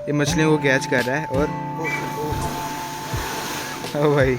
ये मछलियों को कैच कर रहा है और ओ भाई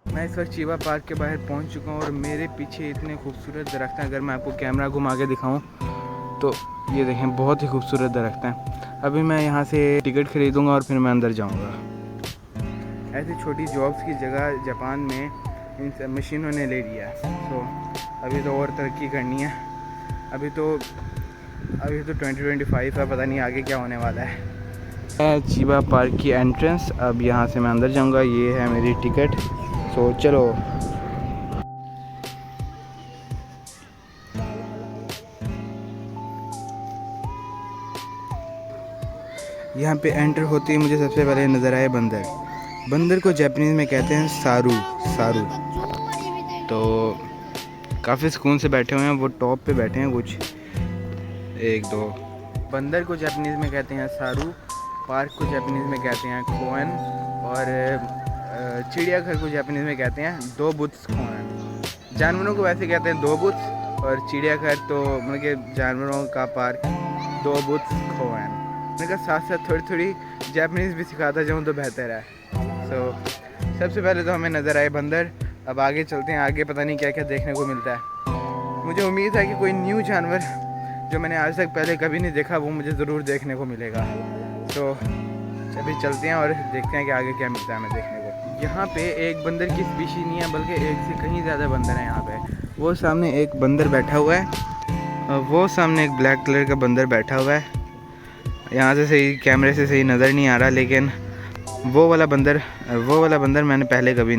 मैं इस वक्त चीबा पार्क के बाहर पहुंच चुका हूं और मेरे पीछे इतने खूबसूरत दरख्त हैं। अगर मैं आपको कैमरा घुमा के दिखाऊं तो ये देखें, बहुत ही खूबसूरत दरख्त हैं। अभी मैं यहां से टिकट ख़रीदूंगा और फिर मैं अंदर जाऊंगा। ऐसी छोटी जॉब्स की जगह जापान में इन मशीनों ने ले लिया है। तो अभी तो और तरक्की करनी है। अभी तो 2025 है, पता नहीं आगे क्या होने वाला है। चीबा पार्क की एंट्रेंस, अब यहाँ से मैं अंदर जाऊँगा। ये है मेरी टिकट। तो चलो, यहाँ पे एंटर होते ही मुझे सबसे पहले नज़र आए बंदर। बंदर को जापानीज़ में कहते हैं सारू सारू। तो काफ़ी सुकून से बैठे हुए हैं, वो टॉप पे बैठे हैं कुछ 1-2। बंदर को जापानीज़ में कहते हैं सारू, पार्क को जापानीज़ में कहते हैं कोएन, और चिड़ियाघर को जापानीज़ में कहते हैं दो बुत्स कोएन। जानवरों को वैसे कहते हैं दो बुत्स, और चिड़ियाघर तो मतलब कि जानवरों का पार्क दो बुत्स कोएन। मैंने कहा साथ साथ थोड़ी थोड़ी जापानीज़ भी सिखाता जाऊँ तो बेहतर है। सबसे पहले तो हमें नज़र आए बंदर। अब आगे चलते हैं, आगे पता नहीं क्या क्या देखने को मिलता है। मुझे उम्मीद है कि कोई न्यू जानवर जो मैंने आज तक पहले कभी नहीं देखा वो मुझे ज़रूर देखने को मिलेगा। तो अभी चलते हैं और देखते हैं कि आगे क्या मिलता है हमें देखने को। यहाँ पे एक बंदर की स्पीशी नहीं है, बल्कि एक से कहीं ज़्यादा बंदर हैं यहाँ पे। वो सामने एक बंदर बैठा हुआ है, वो सामने एक ब्लैक कलर का बंदर बैठा हुआ है। यहाँ से सही कैमरे से सही नज़र नहीं आ रहा, लेकिन वो वाला बंदर मैंने पहले कभी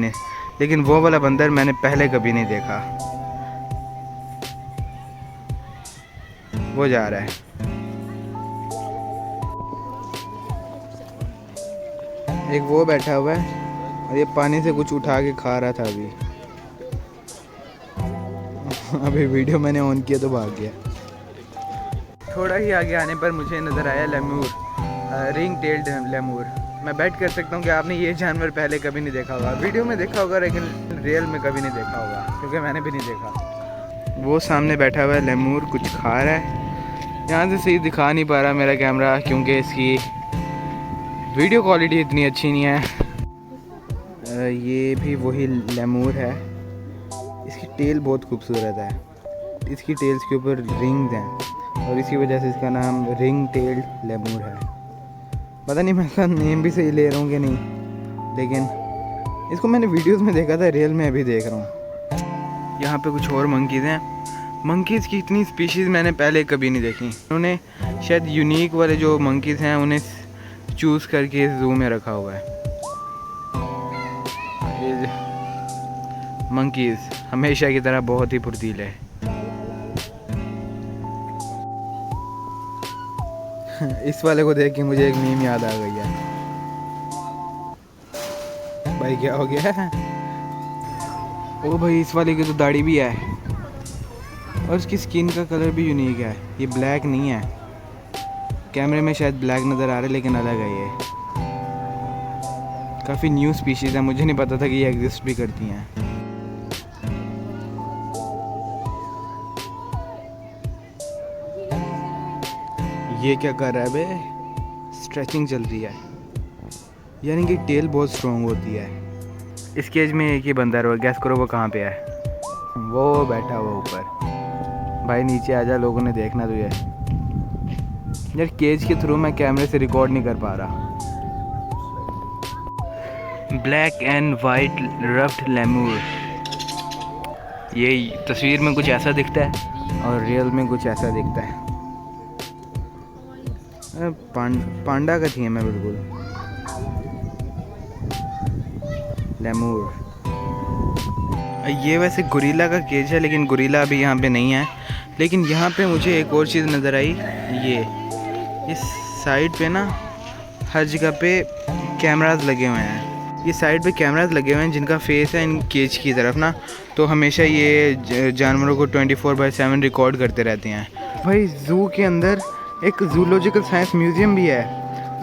नहीं देखा। वो जा रहा है। एक वो बैठा हुआ है और ये पानी से कुछ उठा के खा रहा था अभी। अभी वीडियो मैंने ऑन किया तो भाग गया। थोड़ा ही आगे आने पर मुझे नज़र आया लेमूर, रिंग टेल्ड लेमूर। मैं बेट कर सकता हूँ कि आपने ये जानवर पहले कभी नहीं देखा होगा। वीडियो में देखा होगा लेकिन रियल में कभी नहीं देखा होगा, क्योंकि मैंने भी नहीं देखा। वो सामने बैठा हुआ है लेमूर, कुछ खा रहा है। यहाँ से सही दिखा नहीं पा रहा मेरा कैमरा, क्योंकि इसकी वीडियो क्वालिटी इतनी अच्छी नहीं है। ये भी वही लेमूर है। इसकी टेल बहुत खूबसूरत है। इसकी टेल्स के ऊपर रिंग्स हैं और इसी वजह से इसका नाम रिंग टेल्ड लेमूर है। पता नहीं मैं इसका नेम भी सही ले रहा हूँ कि नहीं, लेकिन इसको मैंने वीडियोस में देखा था, रियल में अभी देख रहा हूँ। यहाँ पे कुछ और मंकीज़ हैं। मंकीज़ की इतनी स्पीशीज़ मैंने पहले कभी नहीं देखी। उन्होंने शायद यूनिक वाले जो मंकीज़ हैं उन्हें चूज़ करके इस ज़ू में रखा हुआ है। मंकीज़ हमेशा की तरह बहुत ही फुर्तीले है। इस वाले को देख के मुझे एक मीम याद आ गई है। भाई क्या हो गया है? ओ भाई, इस वाले की तो दाढ़ी भी है और उसकी स्किन का कलर भी यूनिक है। ये ब्लैक नहीं है, कैमरे में शायद ब्लैक नज़र आ रहा है लेकिन अलग है। ये काफ़ी न्यू स्पीशीज़ है, मुझे नहीं पता था कि ये एग्जिस्ट भी करती हैं। ये क्या कर रहा है बे? स्ट्रेचिंग चल रही है, यानी कि टेल बहुत स्ट्रॉन्ग होती है। इस केज में एक ही बंदर है, गैस करो वो कहाँ पे है? वो बैठा हुआ ऊपर। भाई नीचे आजा, लोगों ने देखना तुझे। यार केज के थ्रू मैं कैमरे से रिकॉर्ड नहीं कर पा रहा। ब्लैक एंड वाइट रफ्ड लेमूर, ये तस्वीर में कुछ ऐसा दिखता है और रियल में कुछ ऐसा दिखता है। पांडा का थीम है बिल्कुल। लेमूर। ये वैसे गोरिल्ला का केज है, लेकिन गोरिल्ला अभी यहाँ पे नहीं है। लेकिन यहाँ पे मुझे एक और चीज़ नज़र आई। ये साइड पे ना हर जगह पे कैमरास लगे हुए हैं। ये साइड पे कैमरास लगे हुए हैं जिनका फेस है इन केज की तरफ ना, तो हमेशा ये जानवरों को 24/7 रिकॉर्ड करते रहते हैं। भाई ज़ू के अंदर एक जूलॉजिकल साइंस म्यूज़ियम भी है।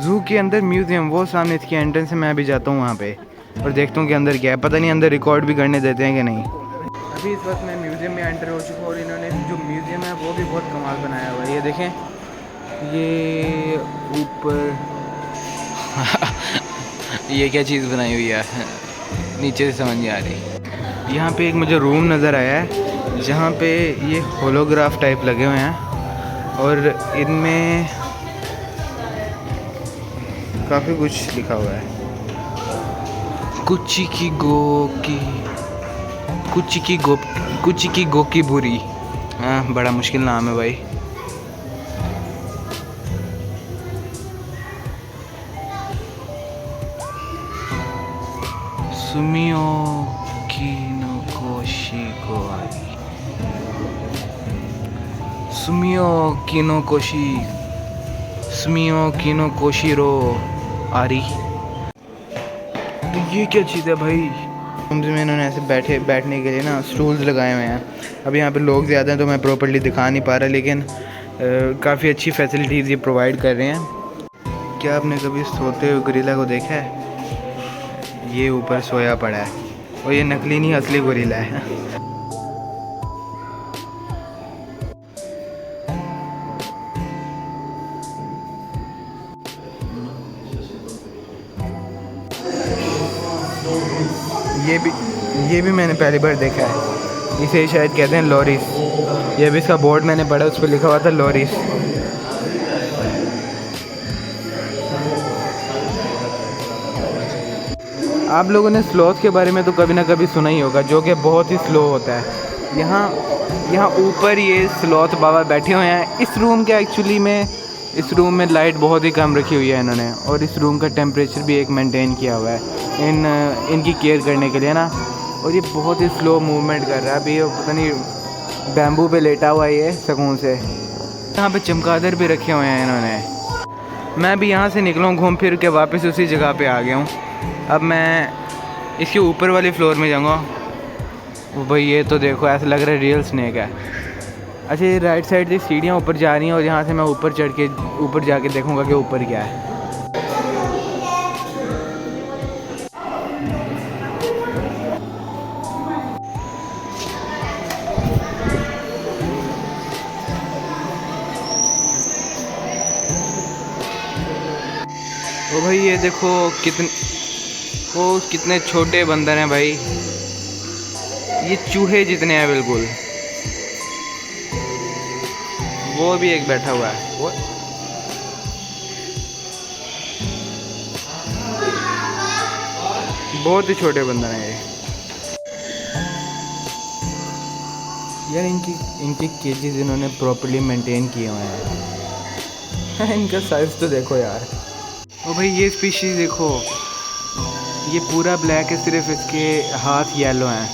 ज़ू के अंदर म्यूज़ियम, वो सामने इसकी एंट्रेंस है। मैं अभी जाता हूँ वहाँ पे और देखता हूँ कि अंदर क्या है। पता नहीं अंदर रिकॉर्ड भी करने देते हैं कि नहीं। अभी इस वक्त मैं म्यूज़ियम में एंटर हो चुका हूँ और इन्होंने जो म्यूज़ियम है वो भी बहुत कमाल बनाया हुआ है। ये देखें, ये ऊपर ये क्या चीज़ बनाई हुई है, नीचे से समझ नहीं आ रही। यहाँ पे एक मुझे रूम नज़र आया है जहाँ पे ये होलोग्राफ टाइप लगे हुए हैं और इनमें काफ़ी कुछ लिखा हुआ है। कुची की गो की बुरी। हाँ, बड़ा मुश्किल नाम है भाई। सुमियो किनो कोशी को आई। सुमियो किनो कोशिरो आरी। तो ये क्या चीज़ है भाई? रूम्स में इन्होंने ऐसे बैठने के लिए ना स्टूल्स लगाए हुए हैं। अब यहाँ पे लोग ज़्यादा हैं तो मैं प्रॉपर्ली दिखा नहीं पा रहा, लेकिन काफ़ी अच्छी फैसिलिटीज़ ये प्रोवाइड कर रहे हैं। क्या आपने कभी सोते हुए गोरिल्ला को देखा है? ये ऊपर सोया पड़ा है और ये नकली नहीं असली गोरिल्ला है। ये भी मैंने पहली बार देखा है। इसे शायद कहते हैं लॉरिस। ये भी इसका बोर्ड मैंने पढ़ा, उस पर लिखा हुआ था लॉरिस। आप लोगों ने स्लॉथ के बारे में तो कभी ना कभी सुना ही होगा, जो कि बहुत ही स्लो होता है। यहाँ ऊपर ये स्लॉथ बाबा बैठे हुए हैं। इस रूम में लाइट बहुत ही कम रखी हुई है इन्होंने, और इस रूम का टेम्परेचर भी एक मेंटेन किया हुआ है इनकी केयर करने के लिए ना। और ये बहुत ही स्लो मूवमेंट कर रहा है। अभी पता नहीं बैम्बू पे लेटा हुआ है ये सुकून से। यहाँ पे चमगादड़ भी रखे हुए हैं इन्होंने। मैं भी यहाँ से निकला हूँ घूम फिर के, वापस उसी जगह पे आ गया हूँ। अब मैं इसके ऊपर वाले फ्लोर में जाऊँगा। वो भाई ये तो देखो, ऐसा लग रहा है रियल स्नेक है। अच्छा, ये राइट साइड से सीढ़ियाँ ऊपर जा रही हैं और यहाँ से मैं ऊपर जाके देखूँगा कि ऊपर क्या है। ओ भाई ये देखो कितने छोटे बंदर हैं भाई। ये चूहे जितने हैं बिल्कुल। वो भी एक बैठा हुआ है। वो बहुत ही छोटे बंदर हैं ये। यार इनके केजेस इन्होंने प्रॉपर्ली मेंटेन किए हुए हैं। इनका साइज तो देखो यार। ओ भाई ये स्पीशीज़ देखो, ये पूरा ब्लैक है, सिर्फ इसके हाथ येलो हैं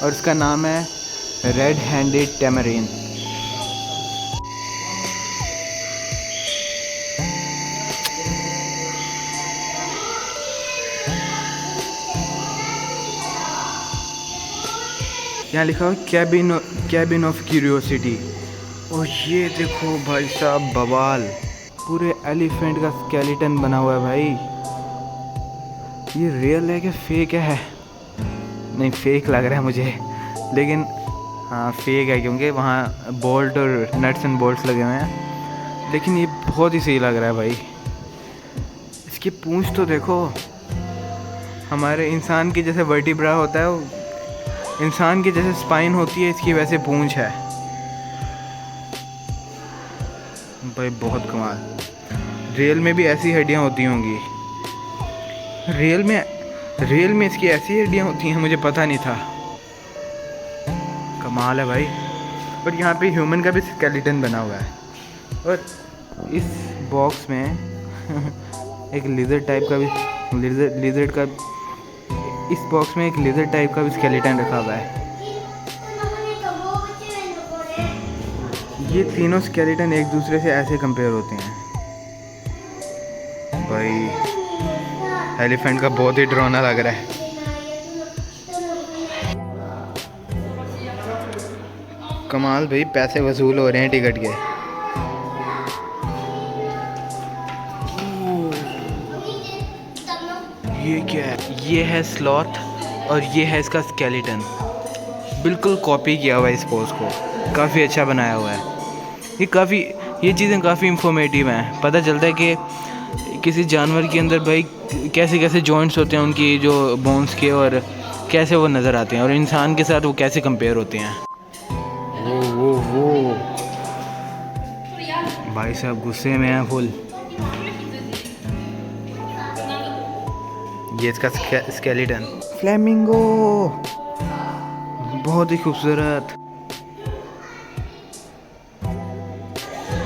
और इसका नाम है रेड हैंडेड टैमरीन। यहाँ लिखा हुआ कैबिन ऑफ क्यूरियोसिटी। और ये देखो भाई साहब, बवाल पूरे एलिफेंट का स्केलेटन बना हुआ है भाई। ये रियल है कि फेक है? नहीं, फेक लग रहा है मुझे, लेकिन हाँ फेक है क्योंकि वहाँ बोल्ट और नट्स एंड बोल्ट्स लगे हुए हैं। लेकिन ये बहुत ही सही लग रहा है भाई। इसकी पूंछ तो देखो, हमारे इंसान के जैसे वर्टिब्रा होता है, इंसान की जैसे स्पाइन होती है, इसकी वैसे पूंछ है भाई। बहुत कमाल। रियल में भी ऐसी हड्डियाँ होती होंगी। रियल में इसकी ऐसी हड्डियाँ होती हैं, मुझे पता नहीं था। कमाल है भाई। और यहाँ पे ह्यूमन का भी स्केलेटन बना हुआ है। और इस बॉक्स में एक लिजर्ड टाइप का भी लिजर्ड का इस बॉक्स में एक लिजर्ड टाइप का भी स्केलेटन रखा हुआ है। ये तीनों स्केलेटन एक दूसरे से ऐसे कंपेयर होते हैं भाई। एलिफेंट का बहुत ही डरावना लग रहा है। कमाल भाई, पैसे वसूल हो रहे हैं टिकट के। ये क्या है? ये है स्लॉथ और ये है इसका स्केलेटन। बिल्कुल कॉपी किया हुआ है इस पोज को, काफ़ी अच्छा बनाया हुआ है। ये चीज़ें काफ़ी इंफॉर्मेटिव हैं। पता चलता है कि किसी जानवर के अंदर भाई कैसे कैसे जॉइंट्स होते हैं उनकी, जो बोन्स के, और कैसे वो नज़र आते हैं, और इंसान के साथ वो कैसे कंपेयर होते हैं। वो भाई साहब गुस्से में हैं फुल। ये इसका स्केलेटन फ्लेमिंगो, बहुत ही खूबसूरत।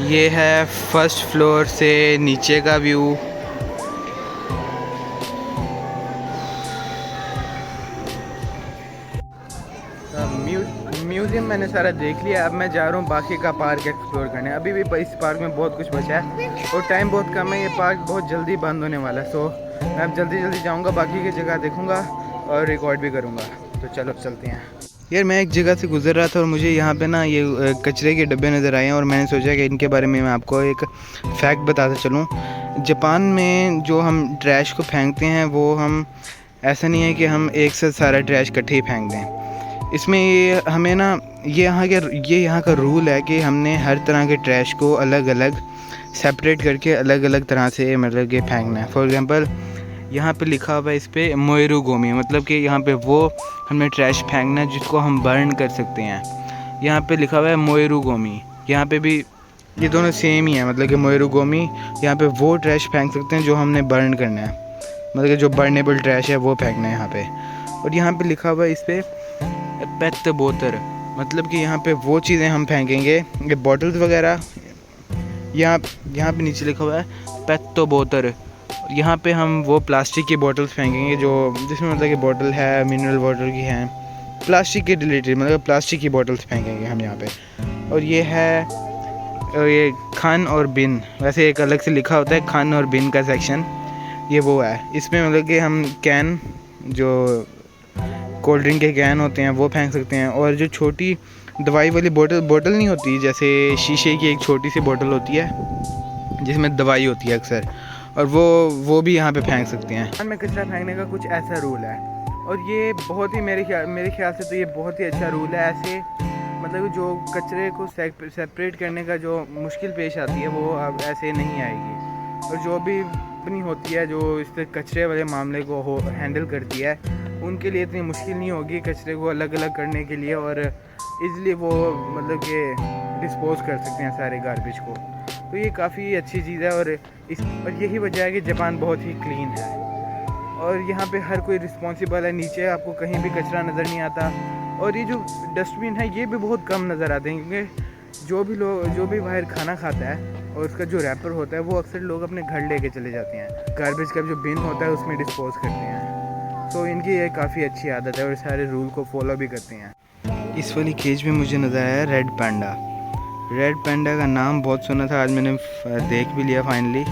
ये है फर्स्ट फ्लोर से नीचे का व्यू। म्यूज़ियम मैंने सारा देख लिया। अब मैं जा रहा हूँ बाकी का पार्क एक्सप्लोर करने। अभी भी इस पार्क में बहुत कुछ बचा है और टाइम बहुत कम है। ये पार्क बहुत जल्दी बंद होने वाला है, सो मैं अब जल्दी जाऊँगा, बाकी की जगह देखूँगा और रिकॉर्ड भी करूँगा। तो चलो चलते हैं। यार मैं एक जगह से गुजर रहा था और मुझे यहाँ पे ना ये कचरे के डब्बे नज़र आए हैं, और मैंने सोचा कि इनके बारे में मैं आपको एक फैक्ट बताता चलूँ। जापान में जो हम ट्रैश को फेंकते हैं, वो हम ऐसा नहीं है कि हम एक साथ सारा ट्रैश इकट्ठे ही फेंक दें। इसमें ये हमें ना ये यहाँ का रूल है कि हमने हर तरह के ट्रैश को अलग अलग सेपरेट करके अलग अलग तरह से मतलब कि फेंकना है। फॉर एग्ज़ाम्पल यहाँ पे लिखा हुआ है इस पर मोइरू गोमी, मतलब कि यहाँ पे वो हमें ट्रैश फेंकना है जिसको हम बर्न कर सकते हैं। यहाँ पे लिखा हुआ है मोइरू गोमी, यहाँ पे भी ये दोनों सेम ही है, मतलब कि मोइरू गोमी यहाँ पे वो ट्रैश फेंक सकते हैं जो हमने बर्न करना है, मतलब कि जो बर्नेबल ट्रैश है वो फेंकना है यहाँ पे। और यहाँ पे लिखा हुआ है इस पर पेट बोतल, मतलब कि यहाँ पे वो चीज़ें हम फेंकेंगे, ये बॉटल्स वगैरह। यहाँ पे नीचे लिखा हुआ है पेट बोतल। यहाँ पे हम वो प्लास्टिक की बोतल्स फेंकेंगे जो जिसमें मतलब कि बोतल है मिनरल वाटर की हैं, प्लास्टिक के रिलेटेड, मतलब प्लास्टिक की बोतल्स फेंकेंगे हम यहाँ पे। और ये है ये खान और बिन, वैसे एक अलग से लिखा होता है खान और बिन का सेक्शन, ये वो है। इसमें मतलब कि हम कैन, जो कोल्ड ड्रिंक के कैन होते हैं वो फेंक सकते हैं, और जो छोटी दवाई वाली बोतल नहीं होती, जैसे शीशे की एक छोटी सी बोतल होती है जिसमें दवाई होती है अक्सर, और वो भी यहाँ पे फेंक सकते हैं। में कचरा फेंकने का कुछ ऐसा रूल है, और ये बहुत ही मेरे ख्याल से तो ये बहुत ही अच्छा रूल है। ऐसे मतलब जो कचरे को सेपरेट करने का जो मुश्किल पेश आती है वो अब ऐसे नहीं आएगी, और जो भी कंपनी होती है जो इस कचरे वाले मामले को हैंडल करती है, उनके लिए इतनी मुश्किल नहीं होगी कचरे को अलग अलग करने के लिए, और इज़िली वो मतलब कि डिस्पोज कर सकते हैं सारे गार्बेज को। तो ये काफ़ी अच्छी चीज़ है, और यही वजह है कि जापान बहुत ही क्लीन है, और यहाँ पे हर कोई रिस्पॉन्सिबल है। नीचे आपको कहीं भी कचरा नज़र नहीं आता, और ये जो डस्टबिन है ये भी बहुत कम नज़र आते हैं, क्योंकि जो भी बाहर खाना खाता है और उसका जो रैपर होता है वो अक्सर लोग अपने घर लेके चले जाते हैं। गार्बेज का जो बिन होता है उसमें डिस्पोज करते हैं। तो इनकी ये काफ़ी अच्छी आदत है और सारे रूल को फॉलो भी करते हैं। इस वाली केज में मुझे नज़र आया रेड पैंडा। रेड पैंडा का नाम बहुत सुना था, आज मैंने देख भी लिया फाइनली।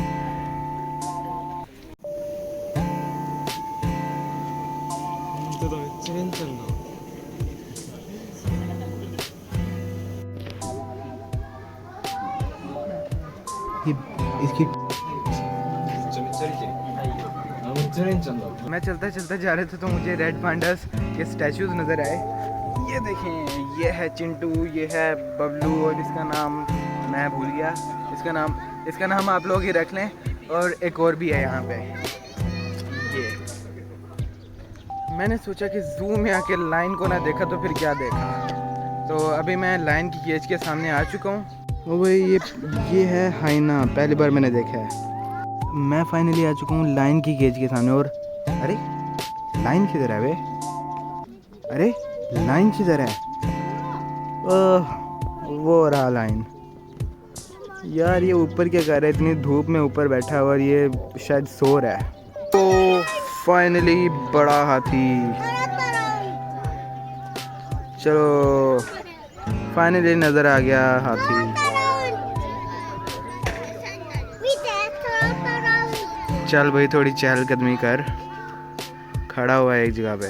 इसकी मैं चलता जा रहे थे तो मुझे रेड पांडास के स्टैचूज नज़र आए। ये देखें, ये है चिंटू, ये है बबलू, और इसका नाम मैं भूल गया। इसका नाम आप लोग ही रख लें। और एक और भी है यहाँ पे। ये मैंने सोचा कि जू में आके लाइन को ना देखा तो फिर क्या देखा, तो अभी मैं लाइन की केज के सामने आ चुका हूँ। वो भाई ये है हाइना, पहली बार मैंने देखा है। मैं फाइनली आ चुका हूँ लाइन की केज के सामने, और अरे लाइन किधर है वे? अरे लाइन किधर है? वो रहा लाइन। यार ये ऊपर क्या कर रहा है, इतनी धूप में ऊपर बैठा हुआ और ये शायद सो रहा है। तो फाइनली बड़ा हाथी, चलो फाइनली नज़र आ गया हाथी। चल भाई थोड़ी चहलकदमी कर, खड़ा हुआ है एक जगह पे।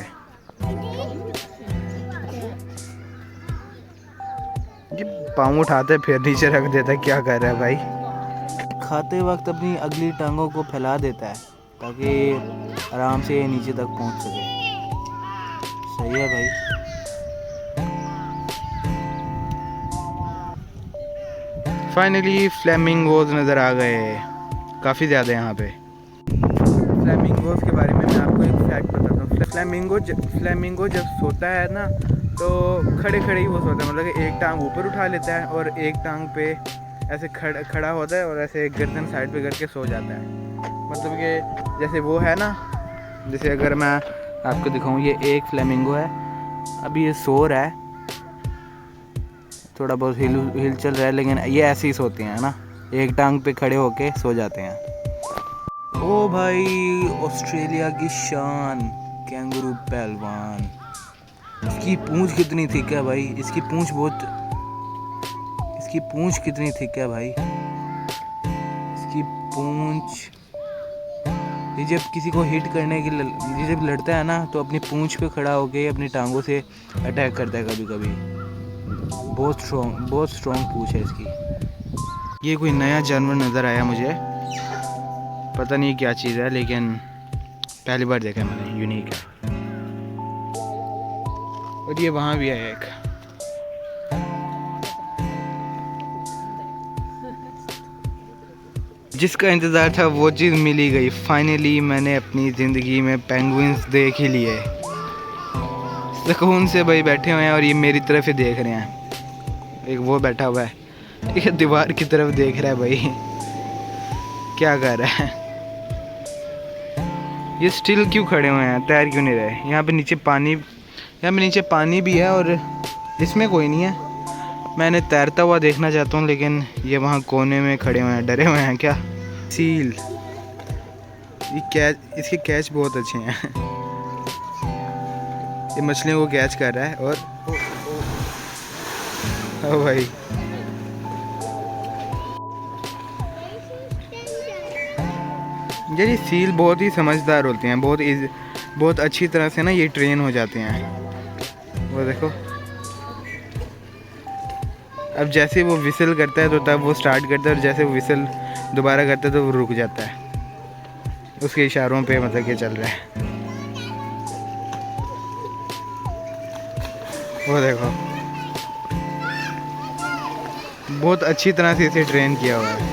ये पाँव उठाते फिर नीचे रख देता, क्या कर रहा है भाई। खाते वक्त अपनी अगली टांगों को फैला देता है ताकि आराम से ये नीचे तक पहुंच सके। सही है भाई। फाइनली फ्लेमिंगोज नज़र आ गए, काफ़ी ज़्यादा यहाँ पे। फ्लेमिंगोज के बारे में मैं आपको एक फैक्ट बताता हूँ। फ्लेमिंगो जब सोता है ना तो खड़े खड़े ही वो सोता है, मतलब कि एक टांग ऊपर उठा लेता है और एक टांग पे ऐसे खड़ा होता है और ऐसे गर्दन साइड पे करके सो जाता है। मतलब कि जैसे वो है ना, जैसे अगर मैं आपको दिखाऊं, ये एक फ्लेमिंगो है, अभी ये सो रहा है, थोड़ा बहुत हिल चल रहा है, लेकिन ये ऐसे ही सोते हैं ना, एक टांग पे खड़े होके सो जाते हैं। ओ भाई, ऑस्ट्रेलिया की शान कैंगरू पहलवान। इसकी पूंछ कितनी थिक है भाई, इसकी पूंछ कितनी थिक है भाई, इसकी पूंछ। ये जब किसी को हिट करने के लिए जब लड़ता है ना तो अपनी पूंछ पे खड़ा होके अपनी टांगों से अटैक करता है कभी कभी। बहुत स्ट्रॉन्ग पूंछ है इसकी। ये कोई नया जानवर नज़र आया मुझे, पता नहीं क्या चीज़ है, लेकिन पहली बार देखा मैंने, यूनिक है। और ये वहाँ भी है एक। जिसका इंतज़ार था वो चीज़ मिल ही गई। फाइनली मैंने अपनी ज़िंदगी में पेंगुइन्स देख ही लिए। सुकून से भाई बैठे हुए हैं और ये मेरी तरफ ही देख रहे हैं। एक वो बैठा हुआ है, ये दीवार की तरफ देख रहा है भाई, क्या कर रहा है। ये स्टिल क्यों खड़े हुए हैं, तैर क्यों नहीं रहे। यहाँ पे नीचे पानी भी है और इसमें कोई नहीं है। मैंने तैरता हुआ देखना चाहता हूँ, लेकिन ये वहाँ कोने में खड़े हुए हैं, डरे हुए हैं क्या। सील, इसके कैच बहुत अच्छे हैं। ये मछलियों को कैच कर रहा है और ओ भाई, ये सील बहुत ही समझदार होते हैं, बहुत अच्छी तरह से ना ये ट्रेन हो जाते हैं। वो देखो, अब जैसे वो विसल करता है तो तब वो स्टार्ट करता है, और जैसे वो विसल दोबारा करता है तो वो रुक जाता है। उसके इशारों पे मतलब कि चल रहा है। वो देखो, बहुत अच्छी तरह से इसे ट्रेन किया हुआ है।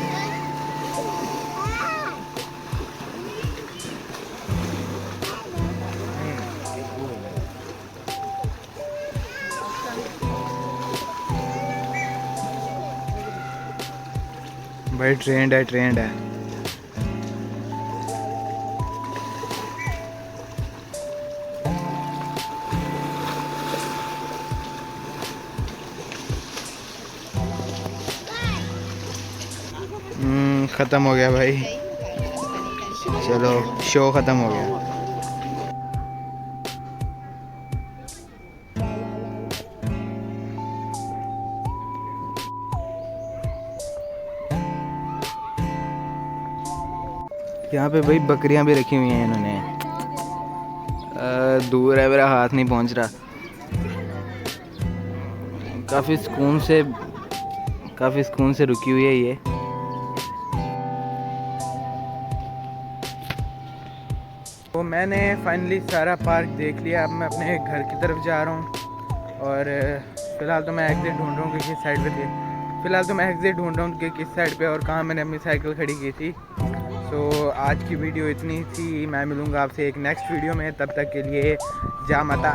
भाई ट्रेंड है। ख़त्म हो गया भाई, चलो शो ख़त्म हो गया। यहाँ पे भाई बकरियां भी रखी हुई हैं इन्होंने। दूर है, मेरा हाथ नहीं पहुँच रहा। काफ़ी सुकून से रुकी हुई है ये। तो मैंने फाइनली सारा पार्क देख लिया। अब मैं अपने घर की तरफ जा रहा हूँ और फ़िलहाल तो मैं एग्ज़िट ढूंढ रहा हूँ कि किस साइड पे और कहाँ मैंने अपनी साइकिल खड़ी की थी। तो आज की वीडियो इतनी थी। मैं मिलूँगा आपसे एक नेक्स्ट वीडियो में, तब तक के लिए जा माता।